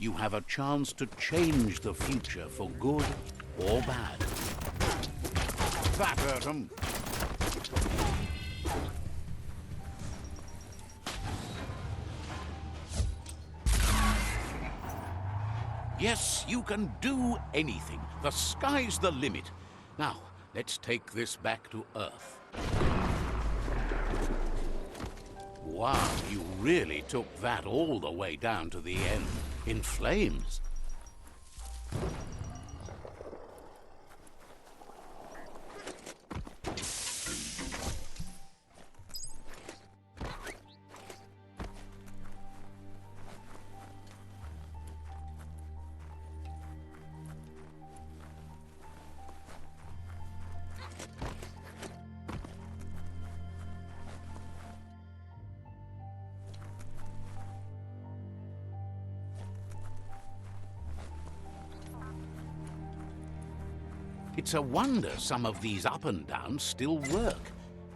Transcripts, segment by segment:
You have a chance to change the future for good or bad. That hurt 'em. Yes, you can do anything. The sky's the limit. Now, let's take this back to Earth. Wow, you really took that all the way down to the end, in flames. It's a wonder some of these up and downs still work.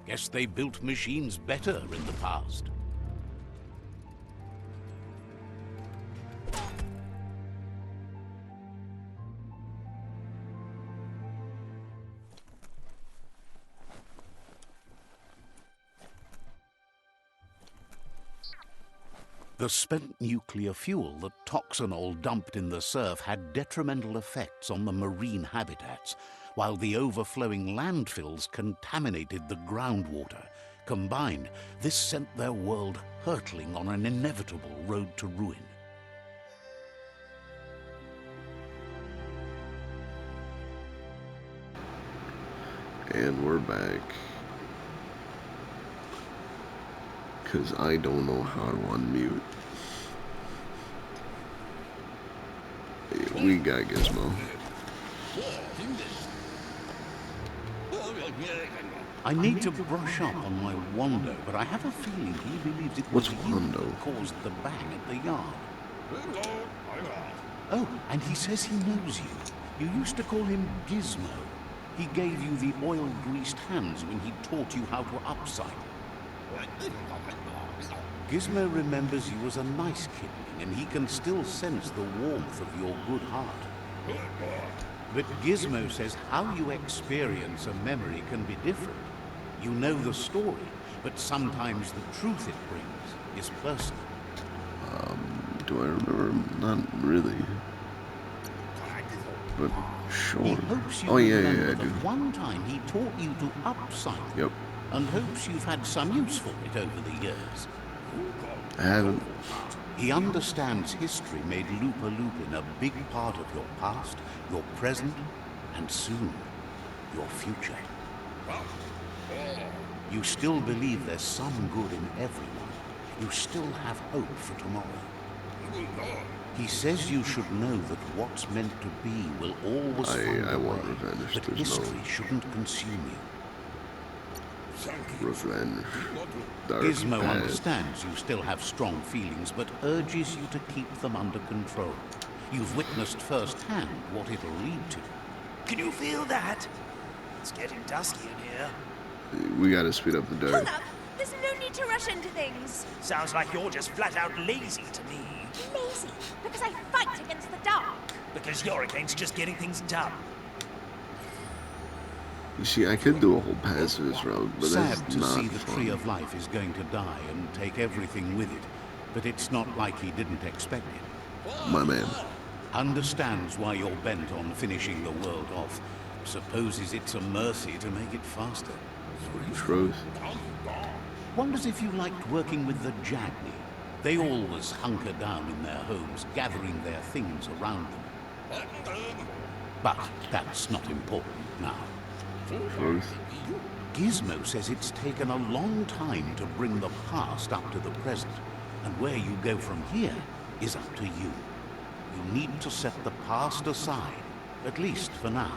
Guess they built machines better in the past. The spent nuclear fuel that Toxanol dumped in the surf had detrimental effects on the marine habitats, while the overflowing landfills contaminated the groundwater. Combined, this sent their world hurtling on an inevitable road to ruin. And we're back. Because I don't know how to unmute. We got Gizmo. I need to brush up on my Wando, but I have a feeling he believes it was What's you Wando? that caused the bang at the yard. Oh, and he says he knows you. You used to call him Gizmo. He gave you the oil-greased hands when he taught you how to upcycle. Gizmo remembers you as a nice kidling, and he can still sense the warmth of your good heart. But Gizmo says how you experience a memory can be different. You know the story, but sometimes the truth it brings is personal. Do I remember? Not really. But sure. He hopes you Oh yeah, remember I that do. one time he taught you to upcycle. Yep. And hopes you've had some use for it over the years. I haven't. He understands history made Loopa Loopin a big part of your past, your present, and soon, your future. You still believe there's some good in everyone. You still have hope for tomorrow. He says you should know that what's meant to be will always find I a want way, revenge. but There's history no shouldn't consume you. revenge. Dark Gizmo past. understands you still have strong feelings, but urges you to keep them under control. You've witnessed firsthand what it'll lead to. Can you feel that? It's getting dusky in here. We gotta speed up the Hold dark. up! There's no need to rush into things. Sounds like you're just flat out lazy to me. Lazy, because I fight against the dark. Because you're against just getting things done. You see, I could do a whole pass of this road, but Sad that's to not see the fun. Tree of Life is going to die and take everything with it, but it's not like he didn't expect it. My man. Understands why you're bent on finishing the world off. Supposes it's a mercy to make it faster. Truth. Wonders if you liked working with the Jagni. They always hunker down in their homes, gathering their things around them. But that's not important now. Truth. Gizmo says it's taken a long time to bring the past up to the present, and where you go from here is up to you. You need to set the past aside, at least for now.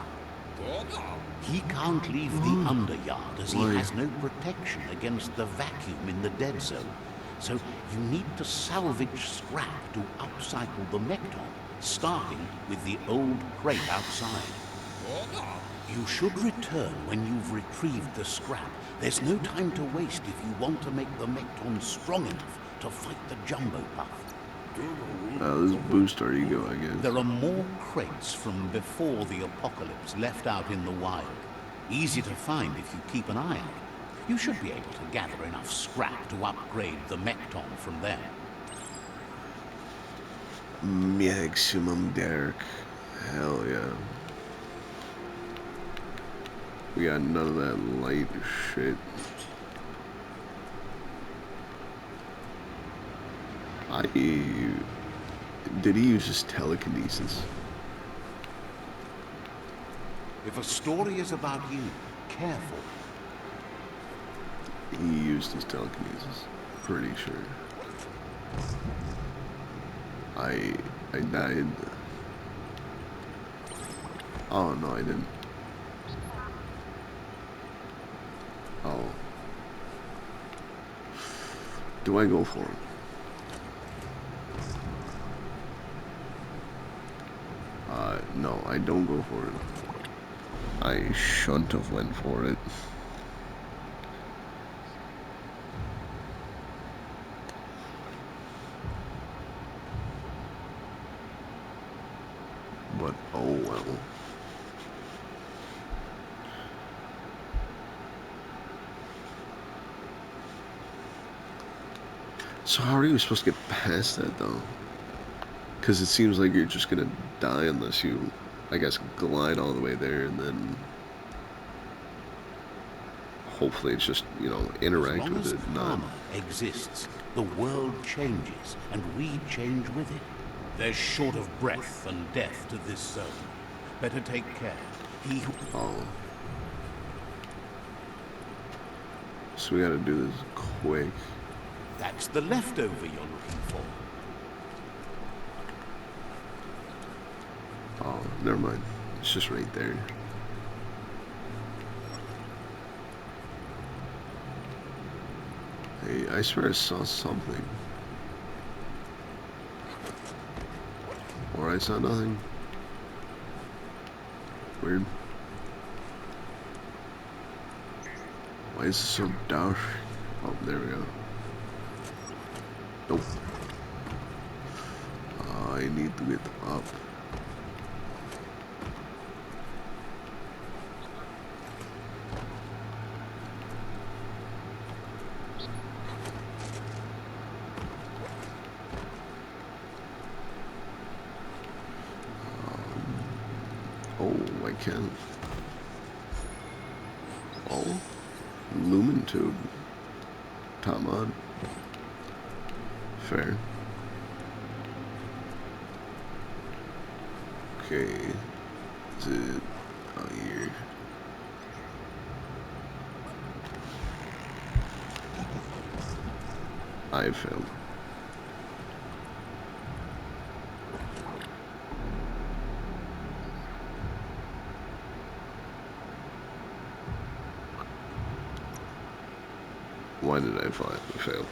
He can't leave the underyard as he Why? has no protection against the vacuum in the dead zone. So you need to salvage scrap to upcycle the Mekton, starting with the old crate outside. You should return when you've retrieved the scrap. There's no time to waste if you want to make the Mekton strong enough to fight the Jumbo Puff. This boosts our ego, I guess. There are more crates from before the apocalypse left out in the wild. Easy to find if you keep an eye out. You should be able to gather enough scrap to upgrade the Mekton from there. Maximum Derek. Hell yeah. We got none of that light shit. Did he use his telekinesis? If a story is about you, careful. He used his telekinesis. Pretty sure. I died. Oh no, I didn't. Oh. Do I go for it? No, I don't go for it. I shouldn't have went for it. But oh well. So how are you supposed to get past that though? Because it seems like you're just gonna die unless you, I guess, glide all the way there and then hopefully it's just, you know, interact with it. As long as karma exists, the world changes and we change with it. There's short of breath and death to this zone. Better take care. He who... Oh. So we gotta do this quick. That's the leftover you're looking for. Oh, never mind. It's just right there. Hey, I swear I saw something. Or I saw nothing. Weird. Why is it so dark? Oh, there we go. Nope. I need to get up. Oh, I can. Oh, lumen tube. Top on. Fair. Okay. Is it out here? I failed. Why did I fail?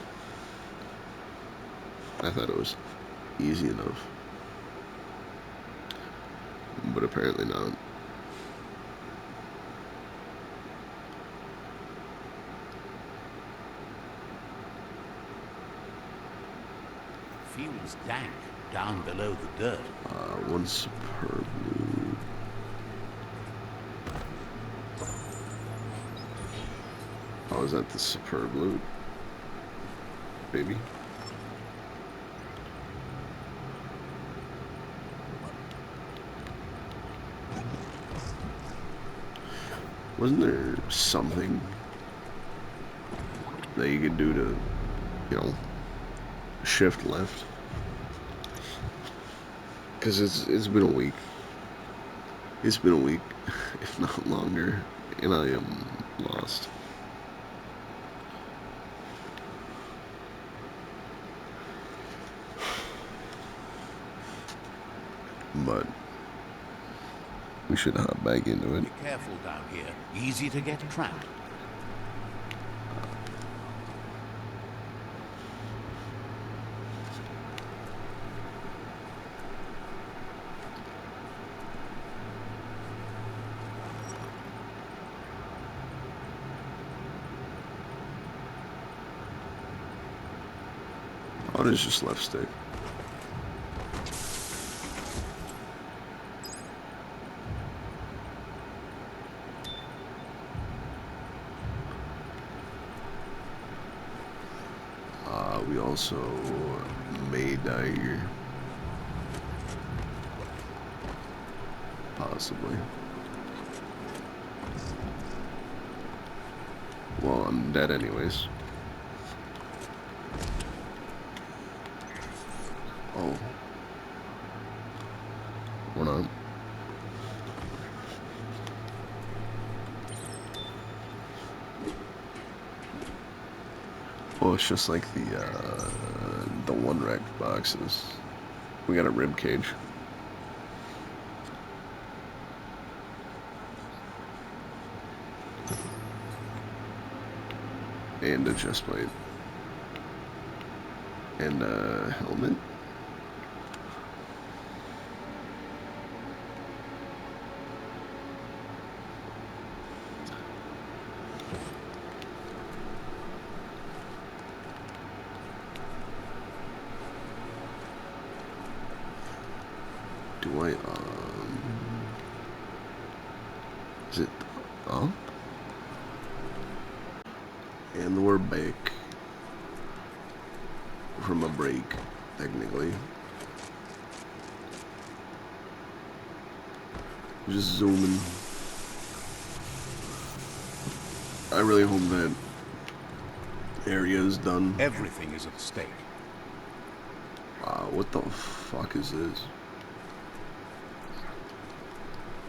I thought it was easy enough. But apparently not. Feels dank down below the dirt. One superb loot. Oh, is that the superb loot? Maybe. Wasn't there something that you could do to, you know, shift left? Because it's been a week. It's been a week, if not longer, and I am lost. But we should hop back into it. Be careful down here. Easy to get trapped. Oh, there's just left stick. also may die here. Possibly. Well, I'm dead anyways. Oh. We're not. Well, it's just like the one wrecked boxes. We got a rib cage. And a chest plate. And a helmet. Do I, is it up? And we're back from a break, technically. Just zooming. I really hope that area is done. Everything is at stake. Wow, what the fuck is this?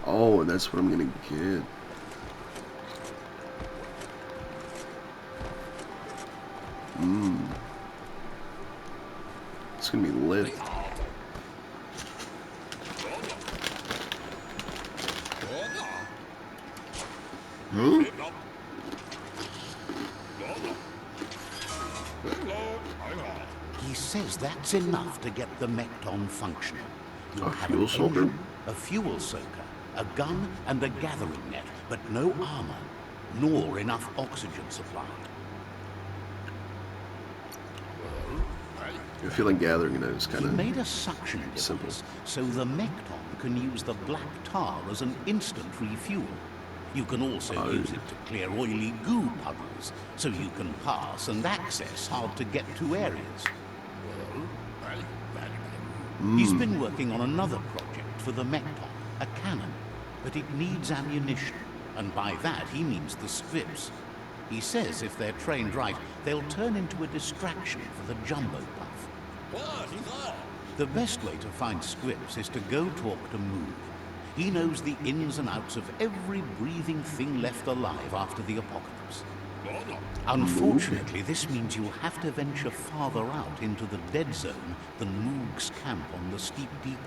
Oh, that's what I'm gonna get. It's gonna be lit. Huh? He says that's enough to get the Mekton functioning. You'll A have fuel an soaker? engine, a fuel soaker, a gun, and a gathering net, but no armor, nor enough oxygen supply. I feel like gathering it is kind He of made a suction simple. device, so the Mekton can use the black tar as an instant refuel. You can also use it to clear oily goo puddles, so you can pass and access hard-to-get-to areas. He's been working on another project for the Mekton, a cannon, but it needs ammunition, and by that he means the scripts. He says if they're trained right, they'll turn into a distraction for the jumbo puff. The best way to find scripts is to go talk to Moog. He knows the ins and outs of every breathing thing left alive after the apocalypse. Unfortunately, this means you'll have to venture farther out into the dead zone than Moog's camp on the steep depot.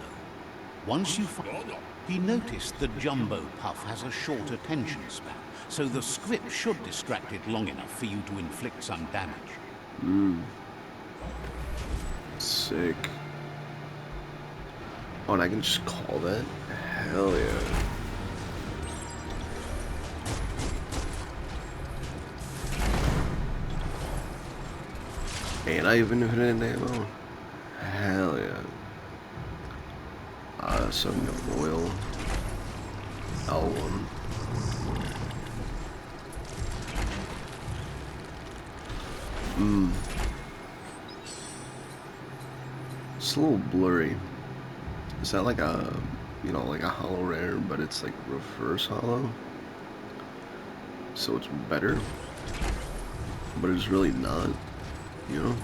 Once you find... He noticed the jumbo puff has a short attention span, so the script should distract it long enough for you to inflict some damage. Sick. Oh, and I can just call that? Hell yeah. And I even put in ammo. Hell yeah. So I'm gonna royal L1. It's a little blurry. Is that like a, you know, like a hollow rare, but it's like reverse hollow? So it's better, but it's really not, you know?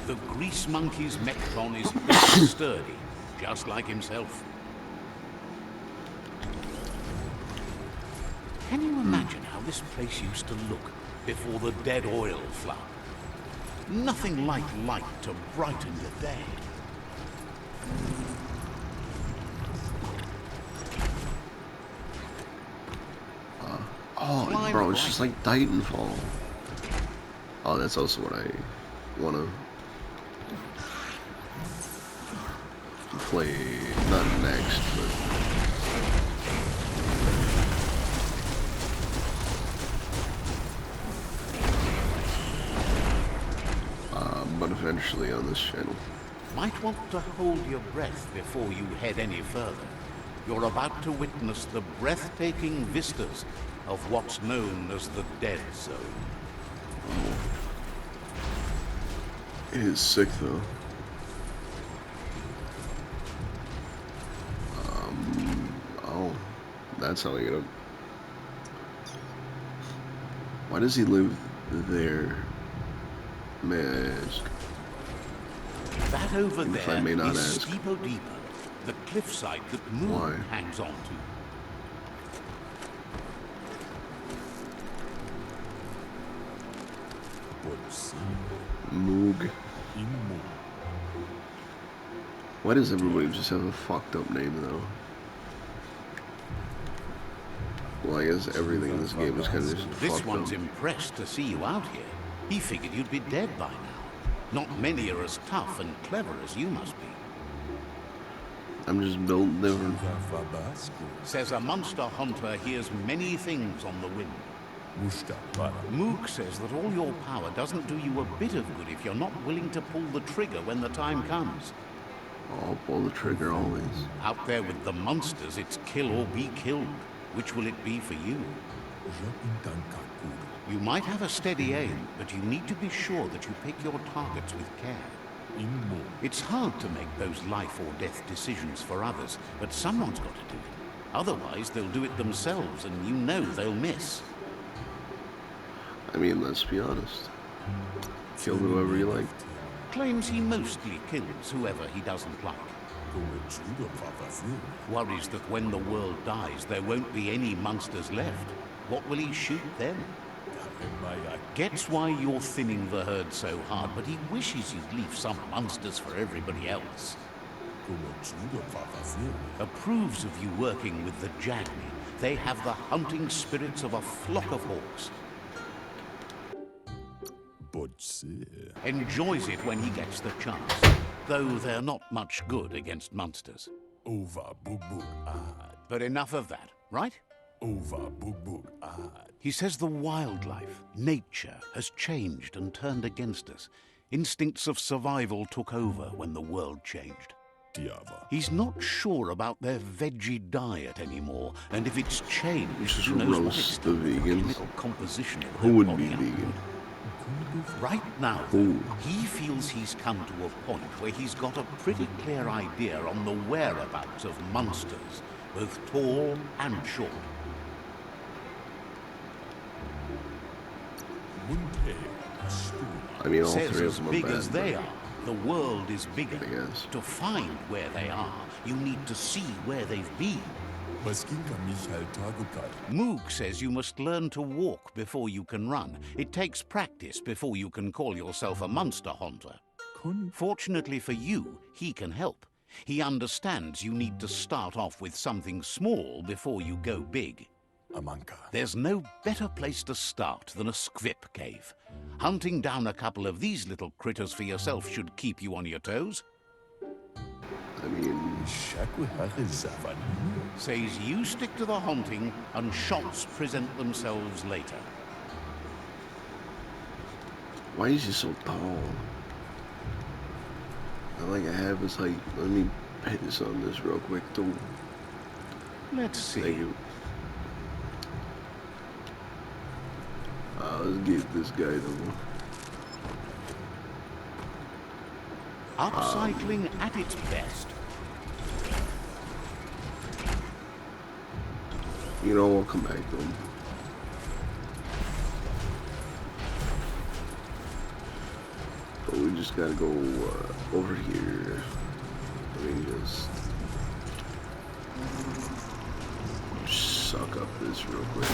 The grease monkey's Mekton is sturdy, just like himself. Can you imagine how this place used to look before the dead oil flood? Nothing like light to brighten your day. Oh, Climb bro, it's right. just like Titanfall. Oh, that's also what I wanna play, not next, but eventually on this channel. Might want to hold your breath before you head any further. You're about to witness the breathtaking vistas of what's known as the Dead Zone. It is sick though. Oh, that's how I get up. Why does he live there? May I ask? That over If I there may not is ask. Steepo Deepo, the cliffside that Moon Why? hangs on to. Moog. Why does everybody just have a fucked up name though? Well, I guess everything in this game is kind of just This fucked one's up. impressed to see you out here. He figured you'd be dead by now. Not many are as tough and clever as you must be. I'm just built different. Says a monster hunter hears many things on the wind. Mook says that all your power doesn't do you a bit of good if you're not willing to pull the trigger when the time comes. I'll pull the trigger always. Out there with the monsters, it's kill or be killed. Which will it be for you? You might have a steady aim, but you need to be sure that you pick your targets with care. It's hard to make those life or death decisions for others, but someone's got to do it. Otherwise, they'll do it themselves, and you know they'll miss. I mean, let's be honest. Kill whoever you like. Claims he mostly kills whoever he doesn't like. Worries that when the world dies, there won't be any monsters left. What will he shoot then? Gets why you're thinning the herd so hard, but he wishes you'd leave some monsters for everybody else. Approves of you working with the Jagni. They have the hunting spirits of a flock of hawks. Enjoys it when he gets the chance, though they're not much good against monsters. But enough of that, right? He says the wildlife, nature, has changed and turned against us. Instincts of survival took over when the world changed. He's not sure about their veggie diet anymore, and if it's changed, Just who knows what roast it's the done to vegans. chemical composition of Who their would body be output. vegan? Right now, Who? though, he feels he's come to a point where he's got a pretty clear idea on the whereabouts of monsters, both tall and short. I mean, all Says three of as them are big bad. as they are, the world is bigger. I guess. To find where they are, you need to see where they've been. Moog says you must learn to walk before you can run. It takes practice before you can call yourself a monster hunter. Fortunately for you, he can help. He understands you need to start off with something small before you go big. There's no better place to start than a squip cave. Hunting down a couple of these little critters for yourself should keep you on your toes. I mean, Says you stick to the hunting and shots present themselves later. why is he so tall? I like I have his height. Let me piss on this real quick too. Let's see. Thank you. Let's get this guy though. Upcycling at its best. You know, I'll come back to him. But we just gotta go over here. Let me just suck up this real quick.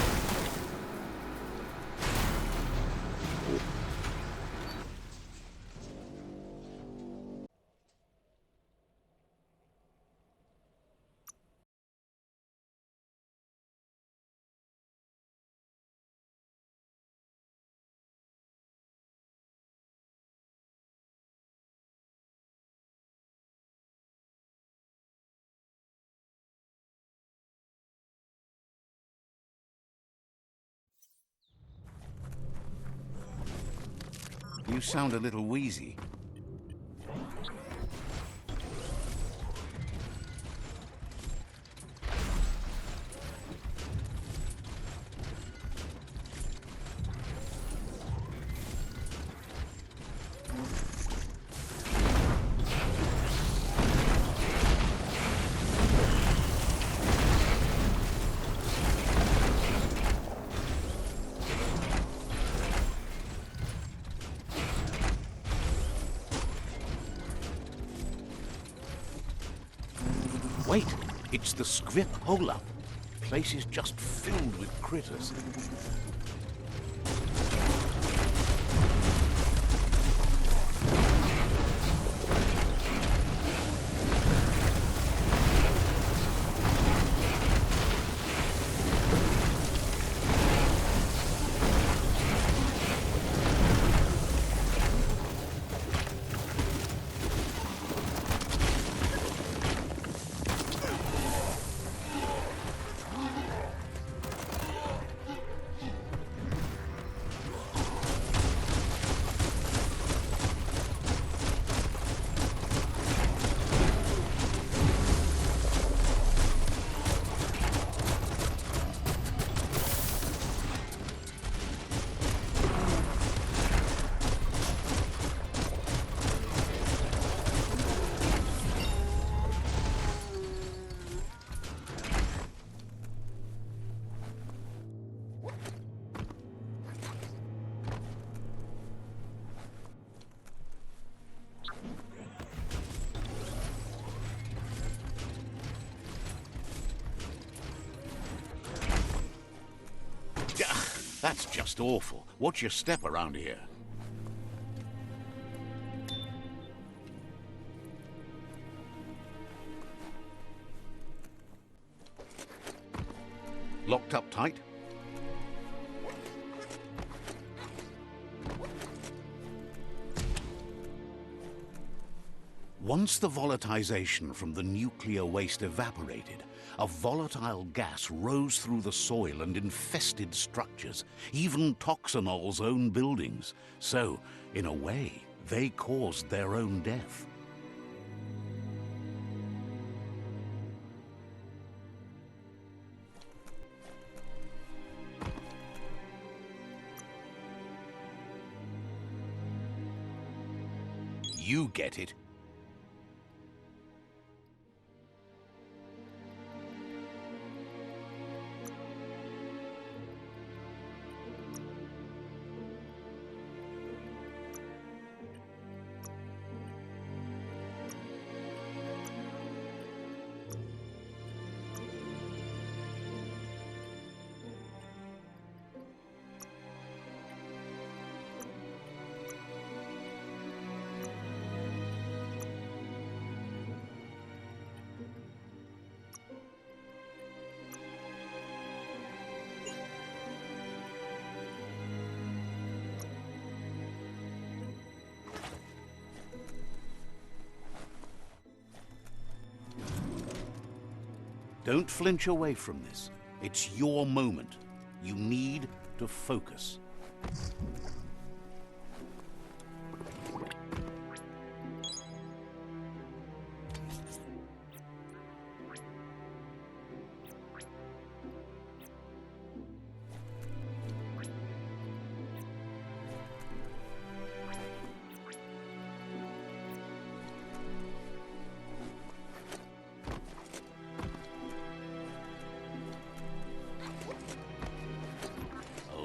You sound a little wheezy. Wait, it's the Scrip hole-up. Place is just filled with critters. That's just awful. Watch your step around here. Locked up tight? Once the volatilization from the nuclear waste evaporated, a volatile gas rose through the soil and infested structures, even Toxanol's own buildings. So, in a way, they caused their own death. You get it. Don't flinch away from this. It's your moment. You need to focus.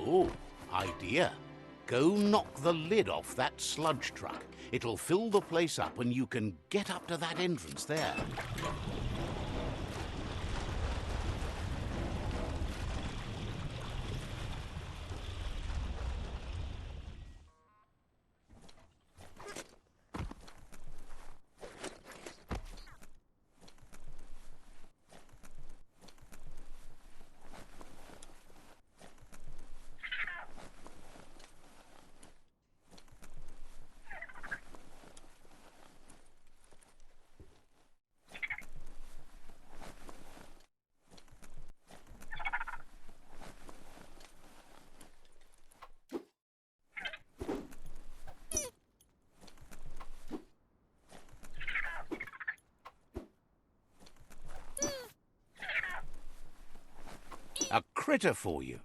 Oh, idea. Go knock the lid off that sludge truck. It'll fill the place up and you can get up to that entrance there. A critter for you.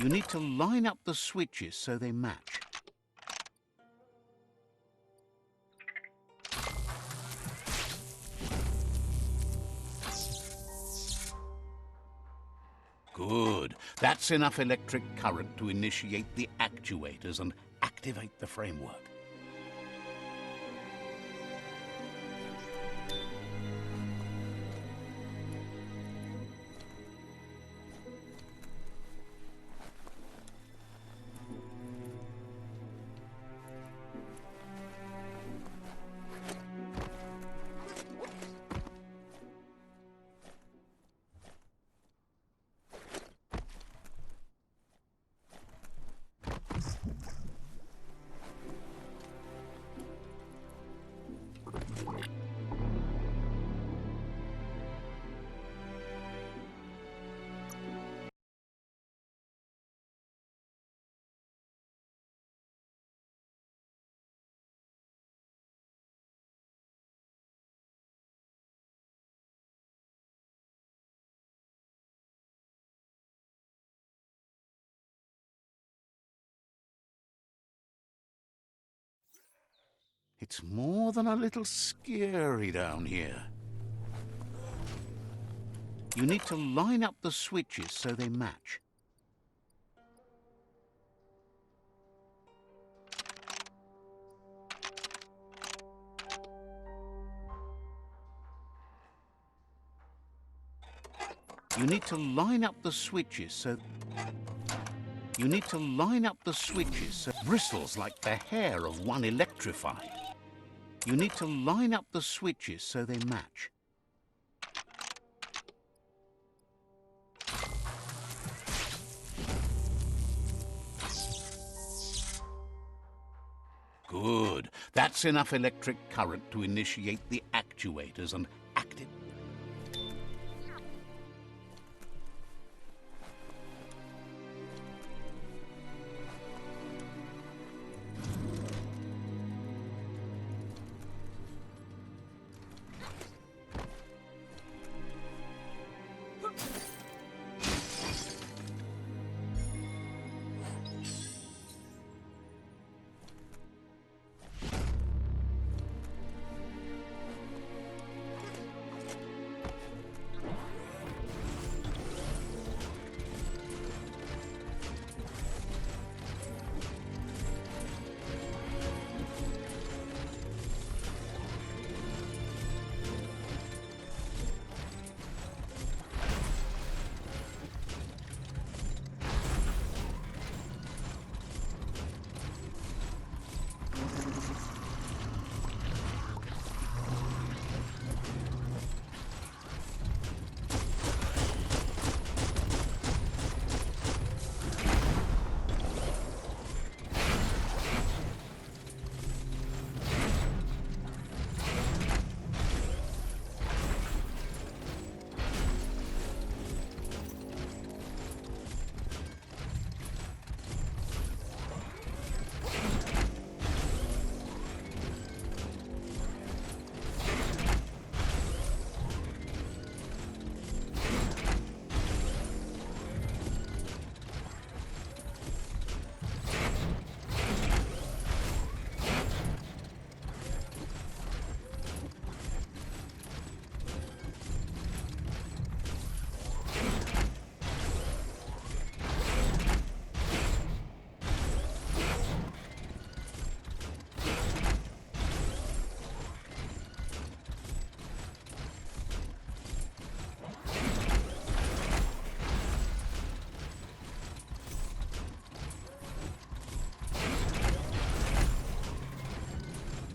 You need to line up the switches so they match. Good. That's enough electric current to initiate the actuators and activate the framework. It's more than a little scary down here. You need to line up the switches so they match. You need to line up the switches so... You need to line up the switches so... Bristles like the hair of one electrified. You need to line up the switches so they match. Good. That's enough electric current to initiate the actuators and activate.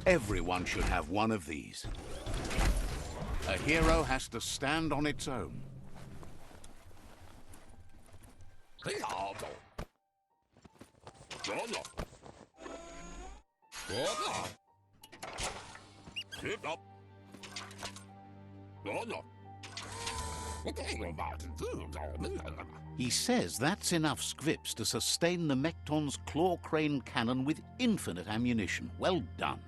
Everyone should have one of these. A hero has to stand on its own. He says that's enough scripts to sustain the Mekton's claw crane cannon with infinite ammunition. Well done.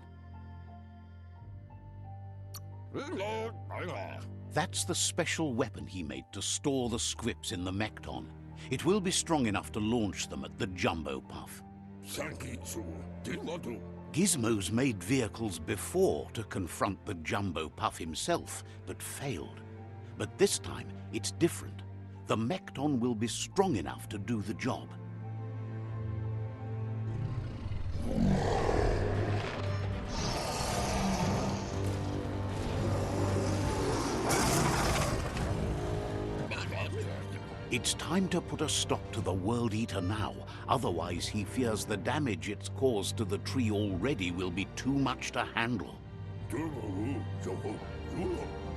That's the special weapon he made to store the scripts in the Mekton. It will be strong enough to launch them at the Jumbo Puff. Gizmo's made vehicles before to confront the Jumbo Puff himself, but failed. But this time, it's different. The Mekton will be strong enough to do the job. It's time to put a stop to the World Eater now, otherwise he fears the damage it's caused to the tree already will be too much to handle.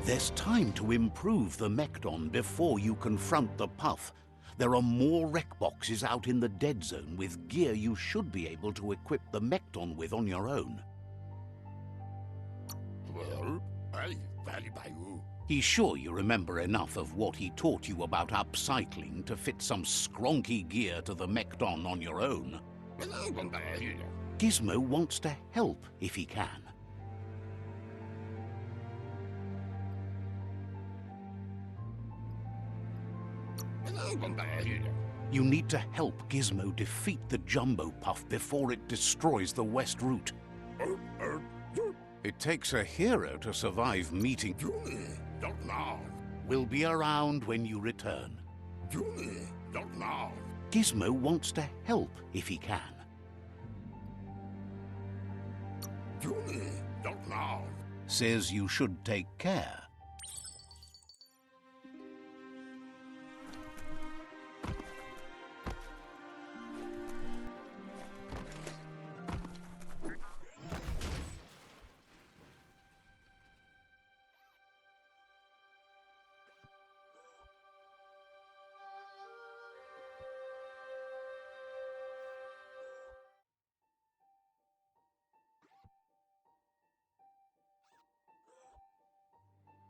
There's time to improve the Mekton before you confront the Puff. There are more wreck boxes out in the dead zone with gear you should be able to equip the Mekton with on your own. He's sure you remember enough of what he taught you about upcycling to fit some skronky gear to the Mekton on your own. Gizmo wants to help if he can. You need to help Gizmo defeat the Jumbo Puff before it destroys the West Route. It takes a hero to survive meeting. We'll be around when you return. Gizmo wants to help if he can. Says you should take care